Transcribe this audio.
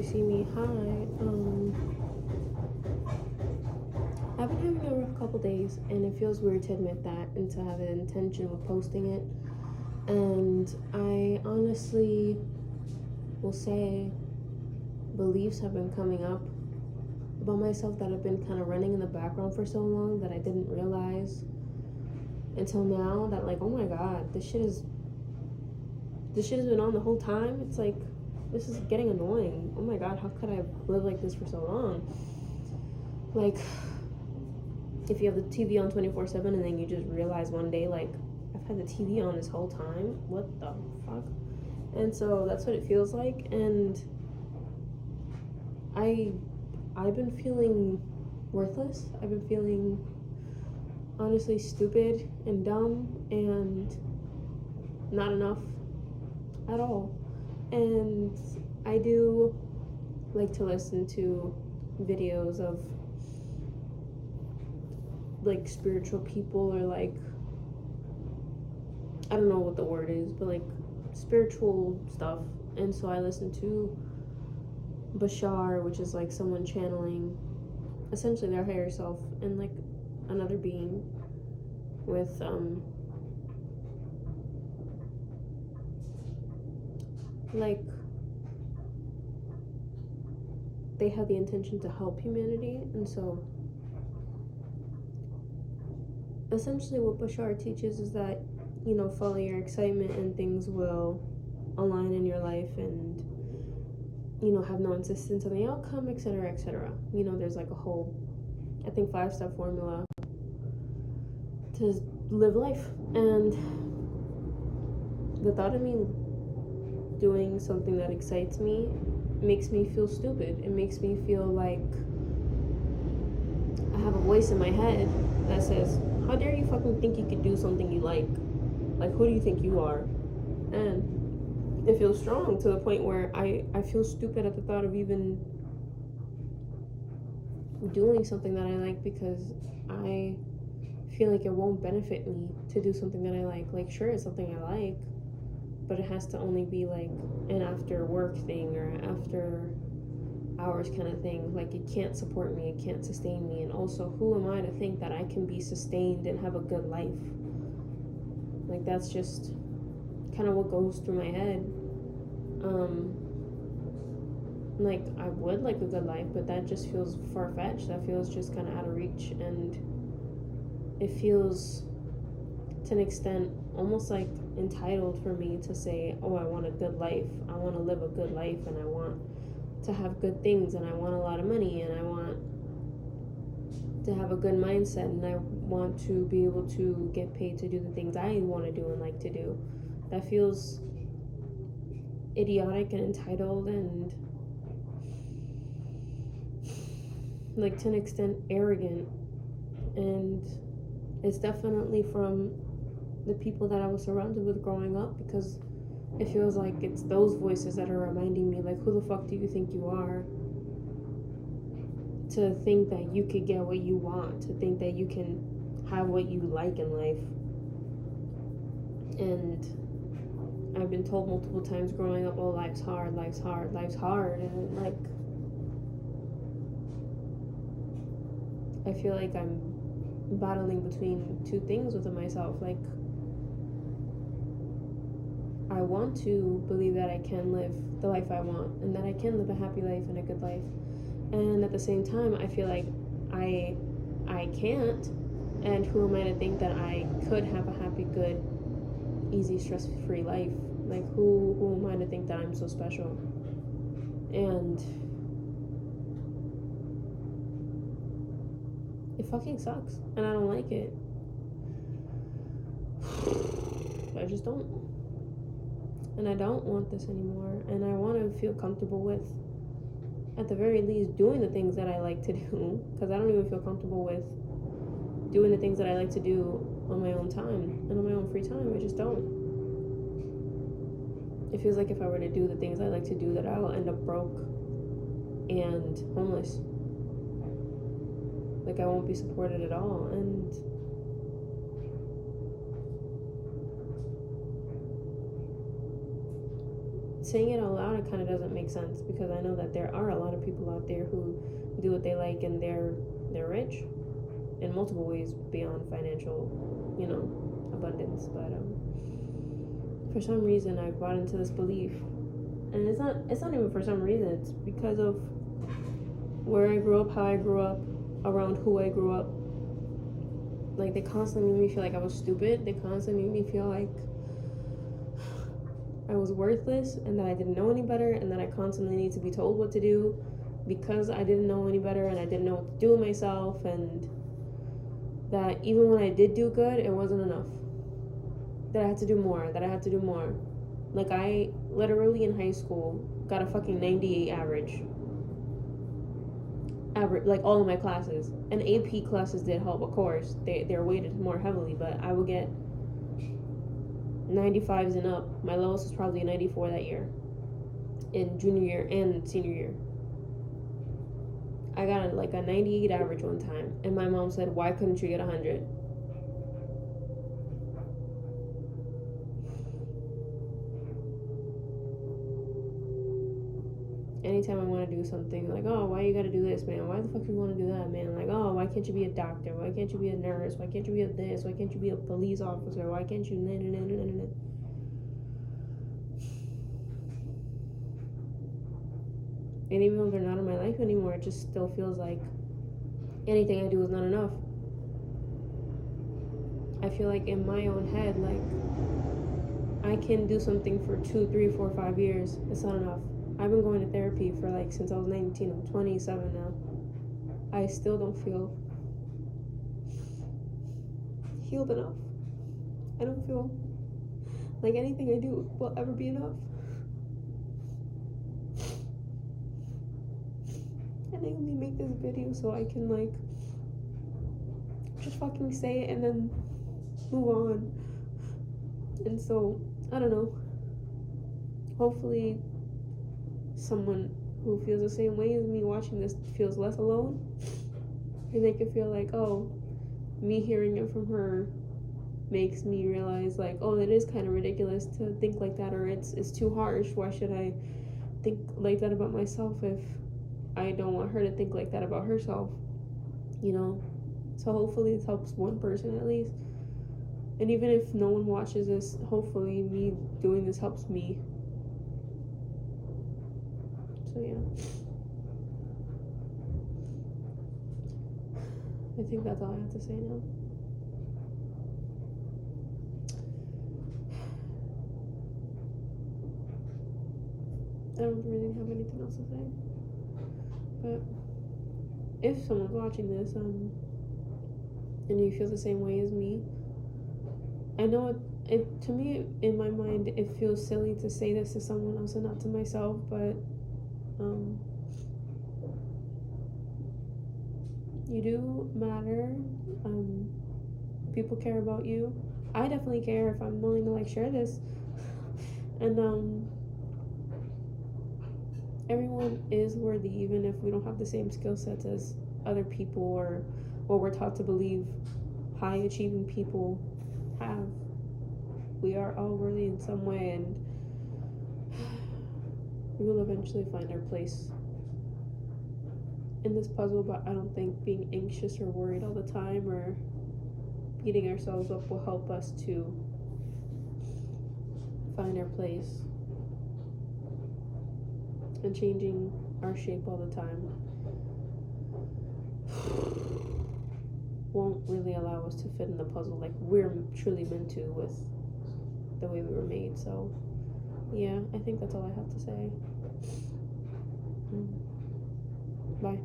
see me. Hi. I've been having a rough couple days, and it feels weird to admit that and to have an intention with posting it. And I honestly will say beliefs have been coming up about myself that have been kind of running in the background for so long that I didn't realize until now that, like, oh my god, this shit has been on the whole time. It's like, this is getting annoying. Oh my god, how could I live like this for so long? Like, if you have the TV on 24/7 and then you just realize one day, like, I've had the TV on this whole time. What the fuck? And so that's what it feels like. And I've been feeling worthless. I've been feeling honestly stupid and dumb and not enough at all. And I do like to listen to videos of like spiritual people, or like, I don't know what the word is, but like spiritual stuff. And so I listen to Bashar, which is like someone channeling essentially their higher self and like another being with like they have the intention to help humanity. And so essentially what Bashar teaches is that, you know, follow your excitement and things will align in your life, and, you know, have no insistence on the outcome, etc., etc. You know, there's like a whole, I think, 5-step formula to live life. And the thought of me doing something that excites me makes me feel stupid. It makes me feel like I have a voice in my head that says, how dare you fucking think you could do something you like? Like, who do you think you are? And it feels strong to the point where I feel stupid at the thought of even doing something that I like, because I feel like it won't benefit me to do something that I like. Like, sure, it's something I like, but it has to only be like an after work thing or after hours kind of thing. Like, it can't support me, it can't sustain me. And also, who am I to think that I can be sustained and have a good life? Like, that's just kind of what goes through my head. Like, I would like a good life, but that just feels far-fetched. That feels just kind of out of reach. And it feels, to an extent, almost like entitled for me to say, oh, I want a good life, I want to live a good life, and I want to have good things, and I want a lot of money, and I want to have a good mindset, and I want to be able to get paid to do the things I want to do and like to do. That feels idiotic and entitled, and like, to an extent, arrogant. And it's definitely from the people that I was surrounded with growing up, because it feels like it's those voices that are reminding me, like, who the fuck do you think you are to think that you could get what you want, to think that you can have what you like in life. And I've been told multiple times growing up, oh, life's hard, life's hard, life's hard. And like, I feel like I'm battling between two things within myself. Like, I want to believe that I can live the life I want, and that I can live a happy life and a good life. And at the same time, I feel like I can't. And who am I to think that I could have a happy, good, easy, stress-free life? Like, who am I to think that I'm so special? And it fucking sucks, and I don't like it. I just don't. And I don't want this anymore. And I want to feel comfortable with, at the very least, doing the things that I like to do, because I don't even feel comfortable with doing the things that I like to do on my own time and on my own free time. I just don't. It feels like if I were to do the things I like to do, that I'll end up broke and homeless. Like, I won't be supported at all. And saying it out loud, it kind of doesn't make sense because I know that there are a lot of people out there who do what they like and they're rich in multiple ways beyond financial, abundance. But for some reason, I've bought into this belief, and it's not even for some reason. It's because of where I grew up, how I grew up, around who I grew up. Like, they constantly made me feel like I was stupid. They constantly made me feel like I was worthless and that I didn't know any better and that I constantly need to be told what to do because I didn't know any better and I didn't know what to do with myself, and that even when I did do good, it wasn't enough. That I had to do more, Like, I literally in high school got a fucking 98 average, like all of my classes. And AP classes did help, of course. They're weighted more heavily, but I would get 95s and up. My lowest was probably a 94 that year, in junior year and senior year. I got like a 98 average one time, and my mom said, "Why couldn't you get 100?" Anytime I want to do something, like, "Oh, why you gotta do this, man? Why the fuck you want to do that, man? Like, oh, why can't you be a doctor? Why can't you be a nurse? Why can't you be a this? Why can't you be a police officer? Why can't you And even though they're not in my life anymore, it just still feels like anything I do is not enough. I feel like in my own head, like, I can do something for 2, 3, 4, 5 years. It's not enough. I've been going to therapy for like since I was 19. I'm 27 now. I still don't feel healed enough. I don't feel like anything I do will ever be enough. And I only make this video so I can like just fucking say it and then move on. And so, I don't know. Hopefully someone who feels the same way as me watching this feels less alone, and they can feel like, oh, me hearing it from her makes me realize, like, oh, it is kind of ridiculous to think like that, or it's too harsh. Why should I think like that about myself if I don't want her to think like that about herself, So hopefully this helps one person at least. And even if no one watches this, hopefully me doing this helps me. So yeah, I think that's all I have to say now. I don't really have anything else to say. But if someone's watching this, and you feel the same way as me, I know it to me, in my mind, it feels silly to say this to someone else and not to myself, but you do matter. People care about you. I definitely care if I'm willing to like share this. And everyone is worthy, even if we don't have the same skill sets as other people, or what we're taught to believe high achieving people have. We are all worthy in some way, and we will eventually find our place in this puzzle. But I don't think being anxious or worried all the time or beating ourselves up will help us to find our place, and changing our shape all the time won't really allow us to fit in the puzzle like we're truly meant to with the way we were made. So yeah, I think that's all I have to say. Bye.